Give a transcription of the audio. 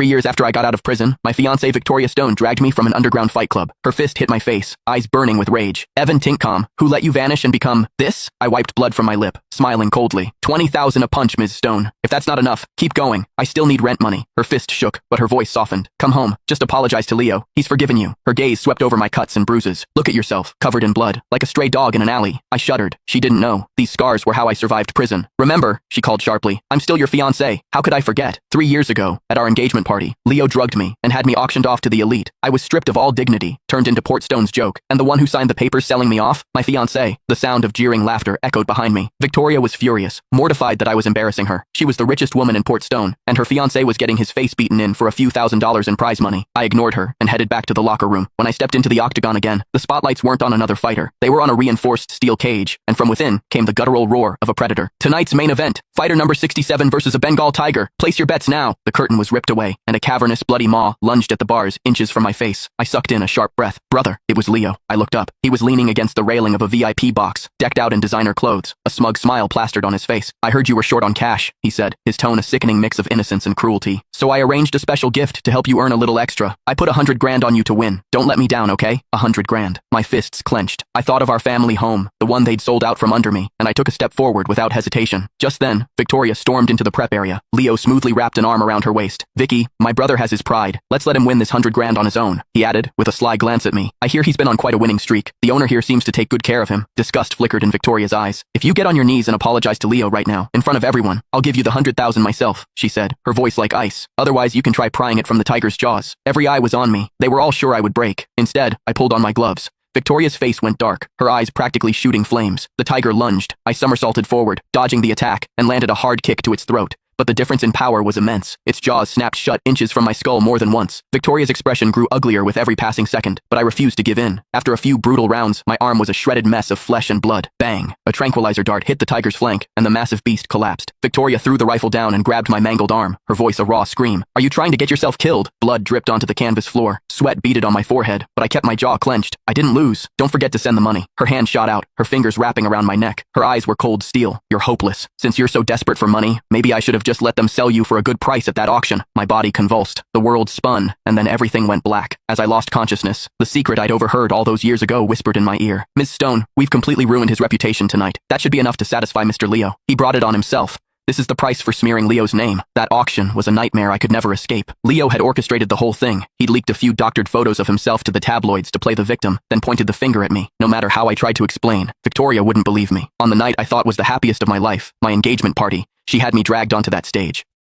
3 years after I got out of prison, my fiancée Victoria Stone dragged me from an underground fight club. Her fist hit my face, eyes burning with rage. Evan Tinkcom, who let you vanish and become this? I wiped blood from my lip, smiling coldly. 20,000 a punch, Ms. Stone. If that's not enough, keep going. I still need rent money. Her fist shook, but her voice softened. Come home. Just apologize to Leo. He's forgiven you. Her gaze swept over my cuts and bruises. Look at yourself, covered in blood, like a stray dog in an alley. I shuddered. She didn't know. These scars were how I survived prison. Remember, she called sharply, I'm still your fiancé. How could I forget? 3 years ago, at our engagement party, Leo drugged me and had me auctioned off to the elite. I was stripped of all dignity, turned into Port Stone's joke, and the one who signed the papers selling me off? My fiancé. The sound of jeering laughter echoed behind me. Victoria was furious, mortified that I was embarrassing her. She was the richest woman in Port Stone, and her fiancé was getting his face beaten in for a few $1,000s in prize money. I ignored her and headed back to the locker room. When I stepped into the octagon again, the spotlights weren't on another fighter. They were on a reinforced steel cage, and from within came the guttural roar of a predator. Tonight's main event, fighter number 67 versus a Bengal tiger. Place your bets now. The curtain was ripped away, and a cavernous, bloody maw lunged at the bars inches from my face. I sucked in a sharp breath. Brother, it was Leo. I looked up. He was leaning against the railing of a VIP box, decked out in designer clothes, a smug smile plastered on his face. I heard you were short on cash, he said, his tone a sickening mix of innocence and cruelty. So I arranged a special gift to help you earn a little extra. I put 100 grand on you to win. Don't let me down, okay? 100 grand. My fists clenched. I thought of our family home, the one they'd sold out from under me, and I took a step forward without hesitation. Just then, Victoria stormed into the prep area. Leo smoothly wrapped an arm around her waist. Vicky, my brother has his pride. Let's let him win this 100 grand on his own, he added, with a sly glance at me. I hear he's been on quite a winning streak. The owner here seems to take good care of him. Disgust flickered in Victoria's eyes. If you get on your knees and apologize to Leo right now, in front of everyone, I'll give you the 100,000 myself, she said, her voice like ice. Otherwise, you can try prying it from the tiger's jaws. Every eye was on me. They were all sure I would break. Instead, I pulled on my gloves. Victoria's face went dark, her eyes practically shooting flames. The tiger lunged. I somersaulted forward, dodging the attack, and landed a hard kick to its throat. But the difference in power was immense. Its jaws snapped shut inches from my skull more than once. Victoria's expression grew uglier with every passing second, but I refused to give in. After a few brutal rounds, my arm was a shredded mess of flesh and blood. Bang! A tranquilizer dart hit the tiger's flank, and the massive beast collapsed. Victoria threw the rifle down and grabbed my mangled arm, her voice a raw scream. Are you trying to get yourself killed? Blood dripped onto the canvas floor. Sweat beaded on my forehead, but I kept my jaw clenched. I didn't lose. Don't forget to send the money. Her hand shot out, her fingers wrapping around my neck. Her eyes were cold steel. You're hopeless. Since you're so desperate for money, maybe I should have just let them sell you for a good price at that auction. My body convulsed. The world spun, and then everything went black. As I lost consciousness, the secret I'd overheard all those years ago whispered in my ear. Ms. Stone, we've completely ruined his reputation tonight. That should be enough to satisfy Mr. Leo. He brought it on himself. This is the price for smearing Leo's name. That auction was a nightmare I could never escape. Leo had orchestrated the whole thing. He'd leaked a few doctored photos of himself to the tabloids to play the victim, then pointed the finger at me. No matter how I tried to explain, Victoria wouldn't believe me. On the night I thought was the happiest of my life, my engagement party, she had me dragged onto that stage.